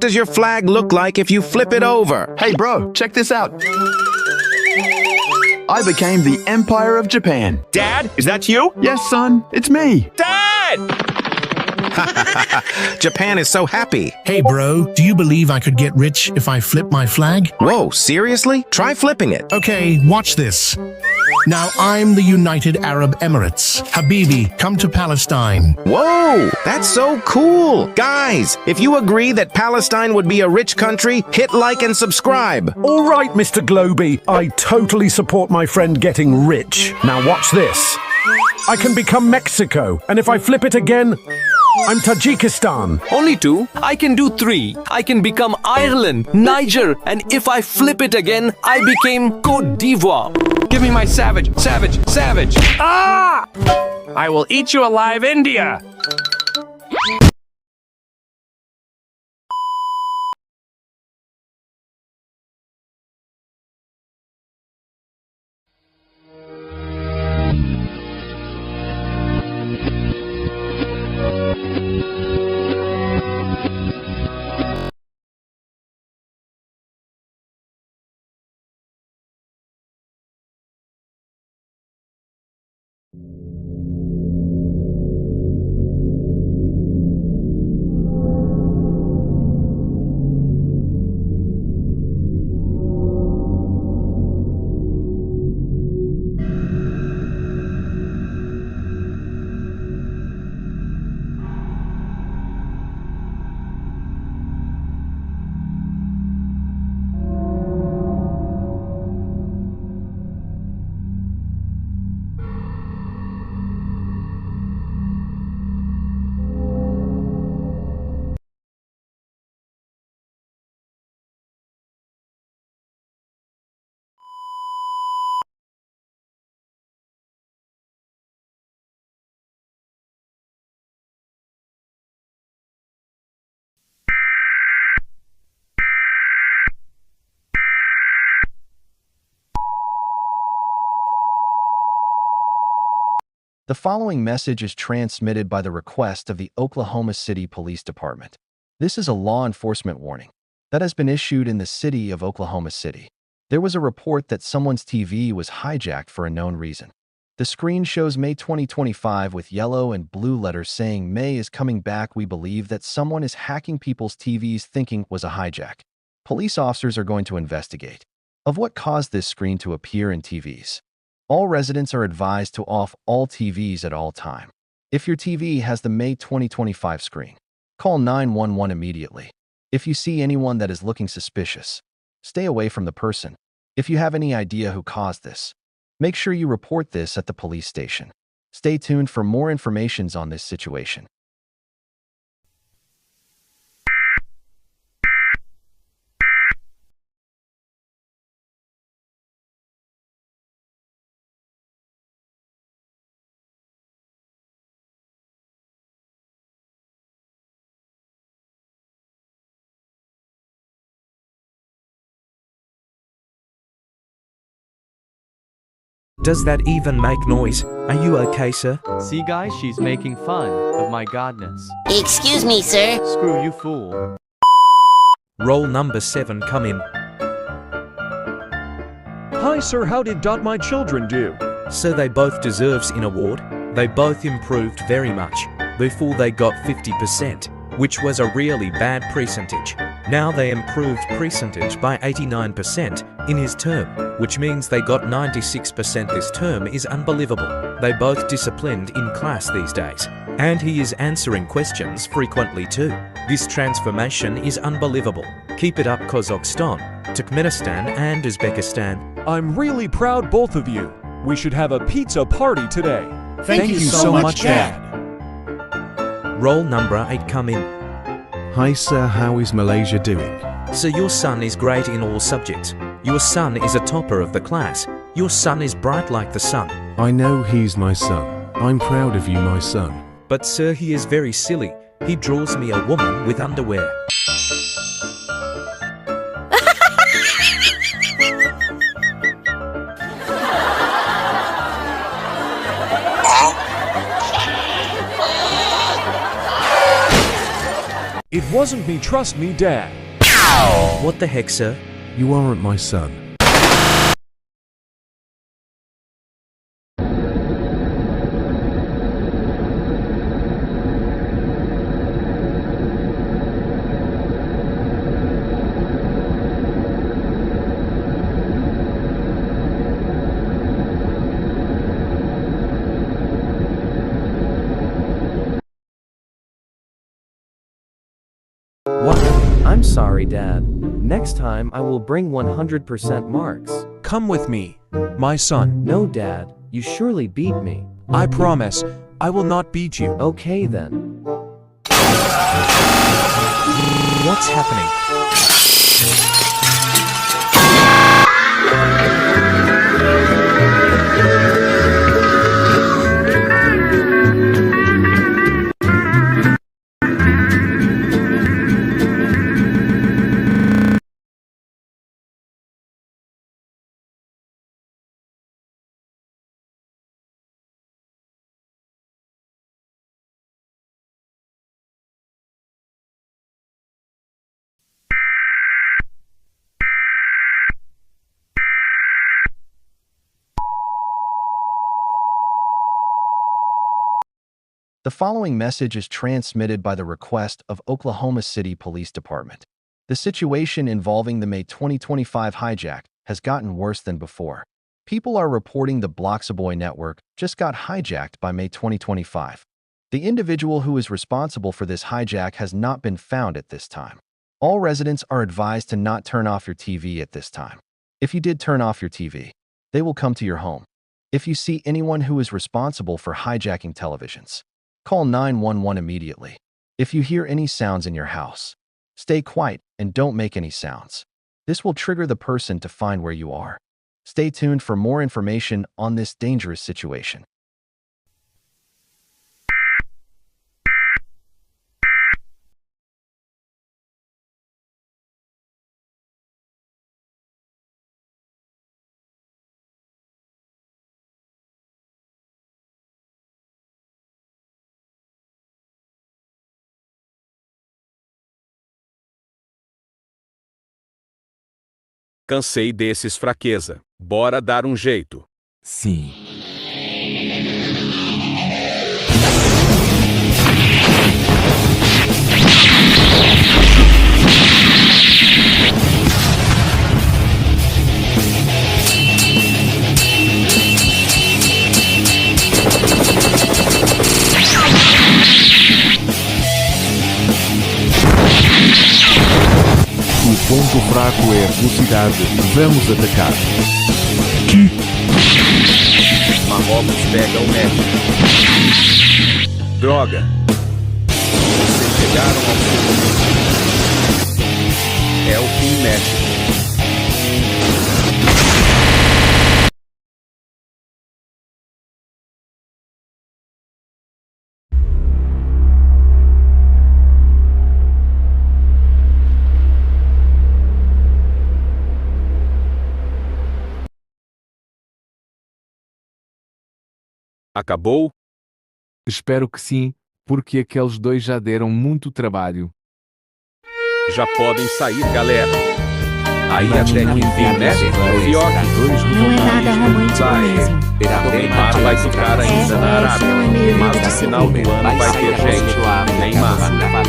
does your flag look like if you flip it over? Hey bro, check this out. I became the Empire of Japan. Dad, is that you? Yes, son, it's me. Dad! Japan is so happy. Hey bro, do you believe I could get rich if I flip my flag? Whoa, seriously? Try flipping it. Okay, watch this. Now I'm the United Arab Emirates. Habibi, come to Palestine. Whoa, that's so cool. Guys, if you agree that Palestine would be a rich country, hit like and subscribe. All right, Mr. Globy, I totally support my friend getting rich. Now watch this. I can become Mexico, and if I flip it again, I'm Tajikistan. Only 2? I can do 3. I can become Ireland, Niger, and if I flip it again, I became Côte d'Ivoire. Give me my savage. Ah! I will eat you alive, India. The following message is transmitted by the request of the Oklahoma City Police Department. This is a law enforcement warning that has been issued in the city of Oklahoma City. There was a report that someone's TV was hijacked for a known reason. The screen shows May 2025 with yellow and blue letters saying May is coming back. We believe that someone is hacking people's TVs thinking was a hijack. Police officers are going to investigate of what caused this screen to appear in TVs. All residents are advised to off all TVs at all time. If your TV has the May 2025 screen, call 911 immediately. If you see anyone that is looking suspicious, stay away from the person. If you have any idea who caused this, make sure you report this at the police station. Stay tuned for more information on this situation. Does that even make noise? Are you okay, sir? See guys, she's making fun of my godness. Excuse me, sir. Screw you, fool. Roll number 7, come in. Hi, sir. How did my children do? So they both deserves an award. They both improved very much. Before they got 50%, which was a really bad percentage. Now they improved percentage by 89% in his term, which means they got 96% this term is unbelievable. They both disciplined in class these days. And he is answering questions frequently too. This transformation is unbelievable. Keep it up, Kazakhstan, Turkmenistan and Uzbekistan. I'm really proud, both of you. We should have a pizza party today. Thank you so much, Dad. Roll number 8, come in. Hi sir, how is Malaysia doing? So your son is great in all subjects. Your son is a topper of the class. Your son is bright like the sun. I know he's my son. I'm proud of you, my son. But sir, he is very silly. He draws me a woman with underwear. If wasn't me, trust me, Dad. What the heck, sir? You aren't my son. What? I'm sorry, Dad. Next time I will bring 100% marks. Come with me, my son. No, Dad. You surely beat me. I promise, I will not beat you. Okay then. What's happening? The following message is transmitted by the request of Oklahoma City Police Department. The situation involving the May 2025 hijack has gotten worse than before. People are reporting the Bloxaboy network just got hijacked by May 2025. The individual who is responsible for this hijack has not been found at this time. All residents are advised to not turn off your TV at this time. If you did turn off your TV, they will come to your home. If you see anyone who is responsible for hijacking televisions, call 911 immediately. If you hear any sounds in your house, stay quiet and don't make any sounds. This will trigger the person to find where you are. Stay tuned for more information on this dangerous situation. Cansei desses fraqueza. Bora dar um jeito. Sim. O ponto fraco é a velocidade. Vamos atacar. Marrocos pega o médico. Droga. Vocês chegaram ao fim. É o fim, México. Acabou? Espero que sim, porque aqueles dois já deram muito trabalho. Já podem sair, galera. Aí até que enfim, né? Fioque. Não é nada romântico mesmo. O Neymar vai ficar ainda na Arábia, mas no final do ano vai ter gente. Neymar.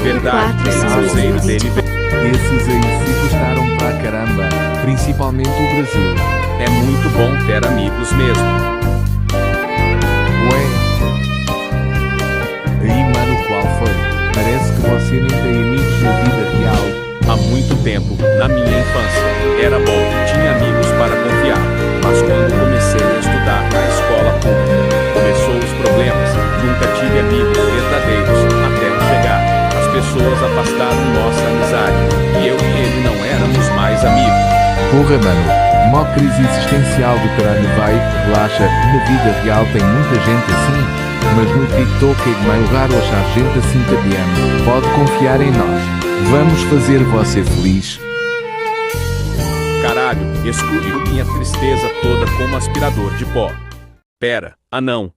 Verdade, o cruzeiro dele vem. Esses aí se gostaram pra caramba, principalmente o Brasil. É muito bom ter amigos mesmo. Ué? Aí, mano, qual foi? Parece que você nem tem amigos na vida real. Há muito tempo, na minha infância, era bom, tinha amigos para confiar. Mas quando comecei a estudar na escola pública, começou os problemas. Nunca tive amigos verdadeiros, até eu chegar. As pessoas afastaram nossa amizade, e eu e ele não éramos mais amigos. Porra, mano, mó crise existencial do caralho, vai, relaxa, na vida real tem muita gente assim, mas no TikTok é meio raro achar gente assim também. Pode confiar em nós. Vamos fazer você feliz. Caralho, escute minha tristeza toda como aspirador de pó. Pera,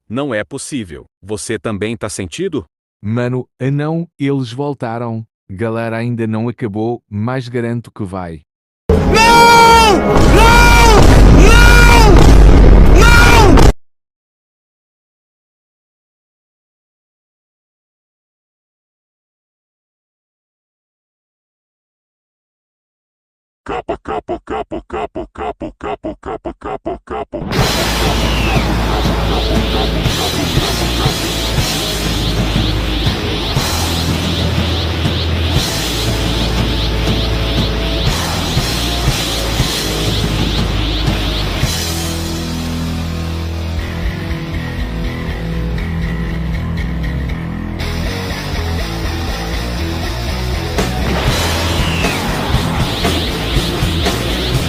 não é possível. Você também tá sentido? Mano, não, eles voltaram. Galera, ainda não acabou, mas garanto que vai. Capo, capo, capo, capo, capo, capo, capo, capo, capo.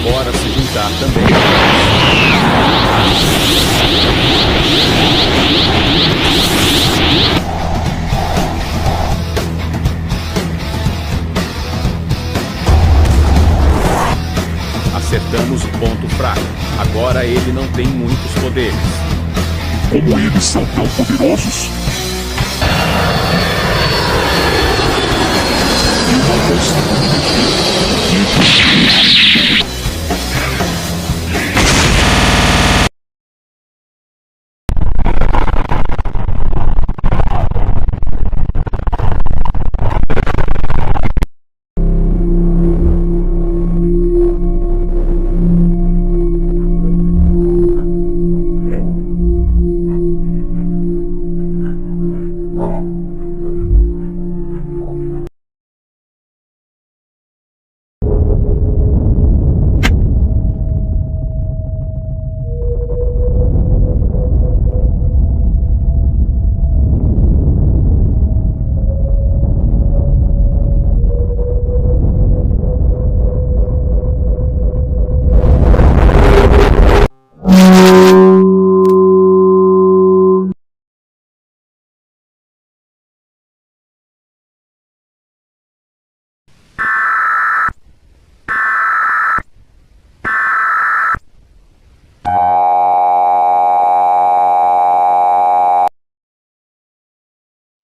Bora se juntar também. Acertamos o ponto fraco. Agora ele não tem muitos poderes. Como eles são tão poderosos? Eu não consigo me mexer.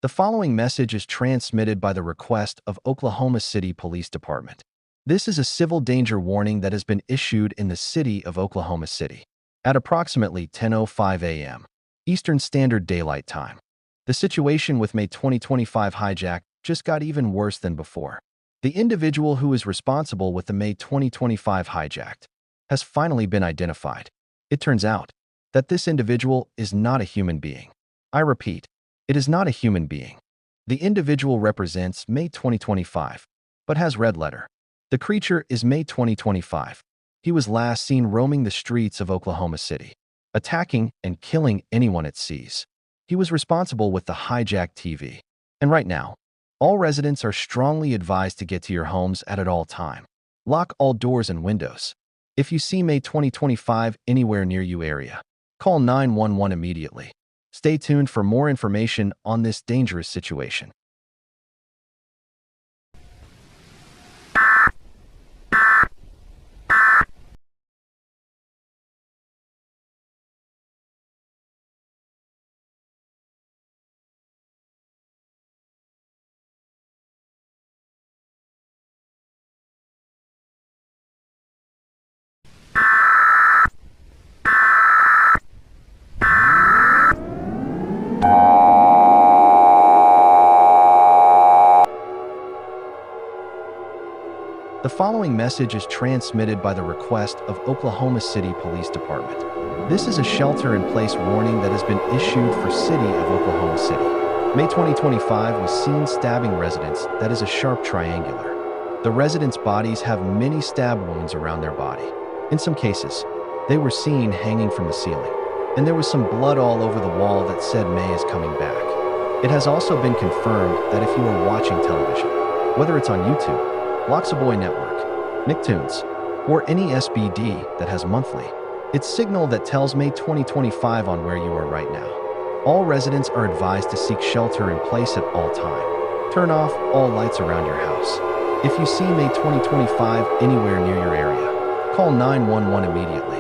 The following message is transmitted by the request of Oklahoma City Police Department. This is a civil danger warning that has been issued in the city of Oklahoma City at approximately 10:05 a.m. Eastern Standard Daylight Time. The situation with May 2025 hijack just got even worse than before. The individual who is responsible with the May 2025 hijack has finally been identified. It turns out that this individual is not a human being. I repeat, it is not a human being. The individual represents May 2025, but has red letter. The creature is May 2025. He was last seen roaming the streets of Oklahoma City, attacking and killing anyone it sees. He was responsible with the hijacked TV. And right now, all residents are strongly advised to get to your homes at all time. Lock all doors and windows. If you see May 2025 anywhere near you area, call 911 immediately. Stay tuned for more information on this dangerous situation. The following message is transmitted by the request of Oklahoma City Police Department. This is a shelter-in-place warning that has been issued for City of Oklahoma City. May 2025 was seen stabbing residents that is a sharp triangular. The residents' bodies have many stab wounds around their body. In some cases, they were seen hanging from the ceiling, and there was some blood all over the wall that said May is coming back. It has also been confirmed that if you are watching television, whether it's on YouTube, Loxaboy Network, Nicktoons, or any SBD that has monthly, it's signal that tells May 2025 on where you are right now. All residents are advised to seek shelter in place at all time. Turn off all lights around your house. If you see May 2025 anywhere near your area, call 911 immediately.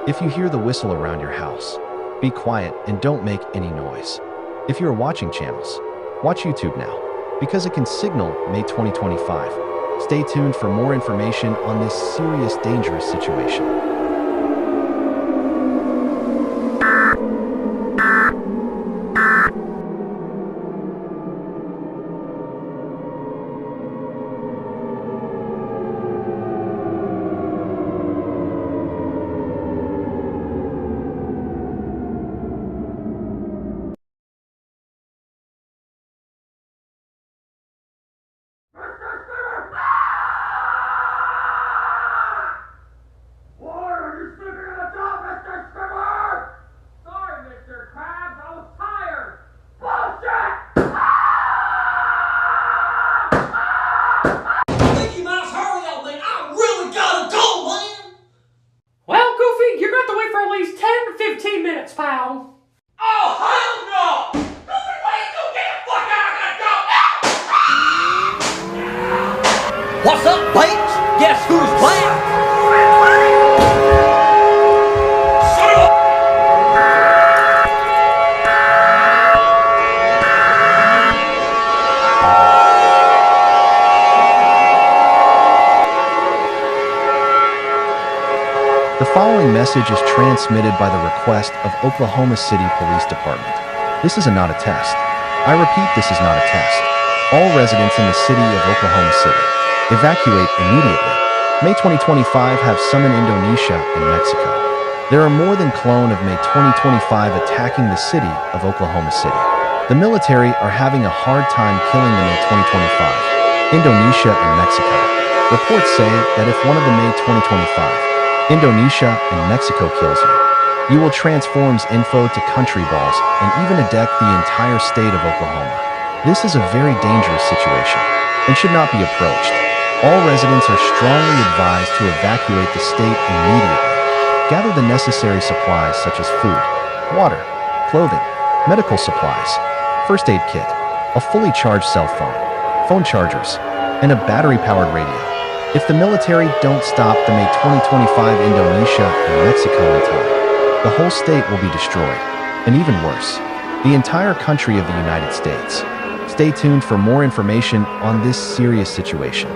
If you hear the whistle around your house, be quiet and don't make any noise. If you are watching channels, watch YouTube now. because it can signal May 2025. Stay tuned for more information on this serious, dangerous situation. Well, Goofy, you're going to have to wait for at least 10 to 15 minutes, pal. Oh, hell no! Goofy, wait, go get the fuck out, I gotta go! What's up, Bates? Guess who's back? The following message is transmitted by the request of Oklahoma City Police Department. This is not a test. I repeat, this is not a test. All residents in the city of Oklahoma City, evacuate immediately. May 2025 have summoned Indonesia and Mexico. There are more than clone of May 2025 attacking the city of Oklahoma City. The military are having a hard time killing the May 2025, Indonesia and Mexico. Reports say that if one of the May 2025, Indonesia and Mexico kills you, you will transforms info to country balls and even attack the entire state of Oklahoma. This is a very dangerous situation and should not be approached. All residents are strongly advised to evacuate the state immediately. Gather the necessary supplies such as food, water, clothing, medical supplies, first aid kit, a fully charged cell phone, phone chargers, and a battery-powered radio. If the military don't stop the May 2025 Indonesia and Mexico in time, the whole state will be destroyed, and even worse, the entire country of the United States. Stay tuned for more information on this serious situation.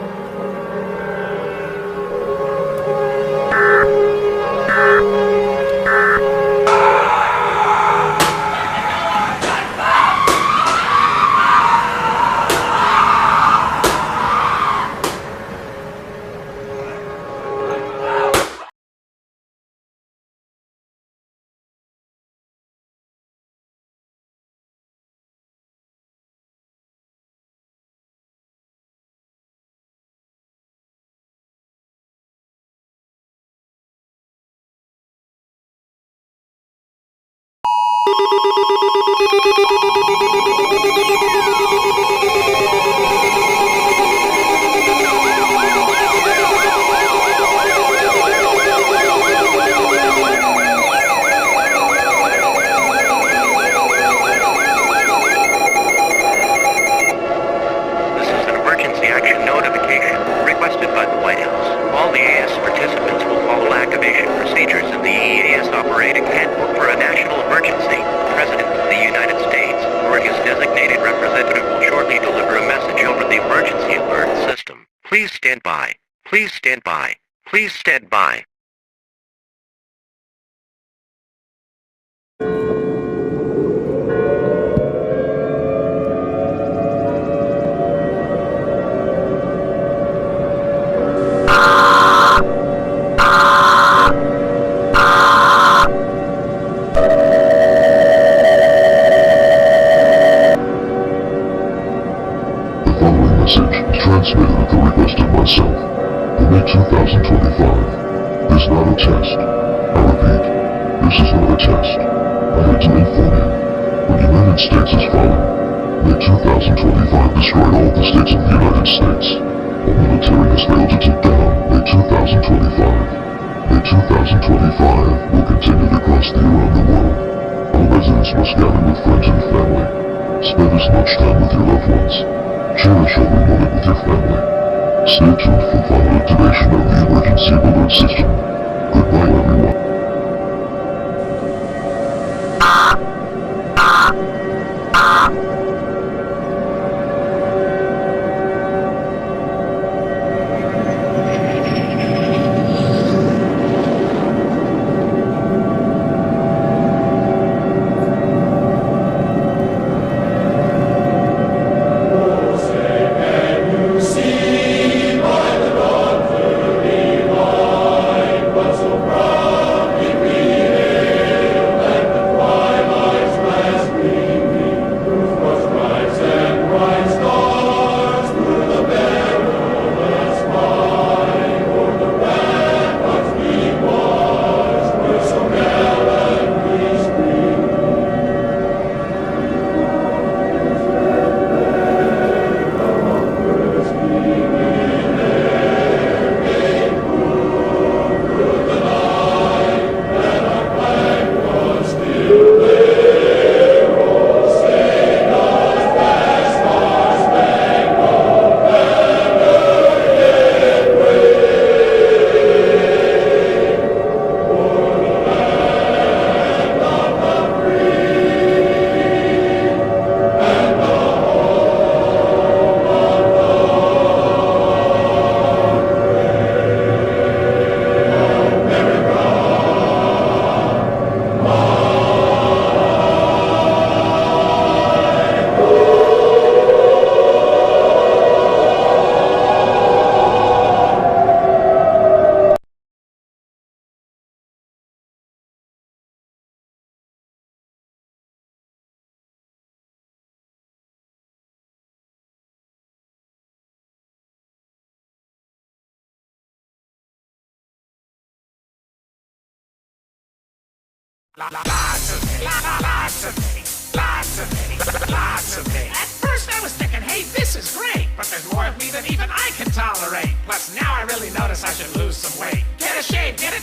Please stand by. Please stand by. Please stand by. Transmitted at the request of myself. The May 2025 is not a test. I repeat, this is not a test. I had to inform you. The United States is falling. May 2025 destroyed all the states of the United States. Our military has failed to take down May 2025. May 2025 will continue to cross around the world. All residents must gather with friends and family. Spend as much time with your loved ones. Cherish every moment with your family. Stay tuned for final activation of the emergency alert system. Goodbye, everyone. Lots of me. Lots of me. Lots of me. Lots of me. At first I was thinking, hey, this is great. But there's more of me than even I can tolerate. Plus now I really notice I should lose some weight. Get a shave, get a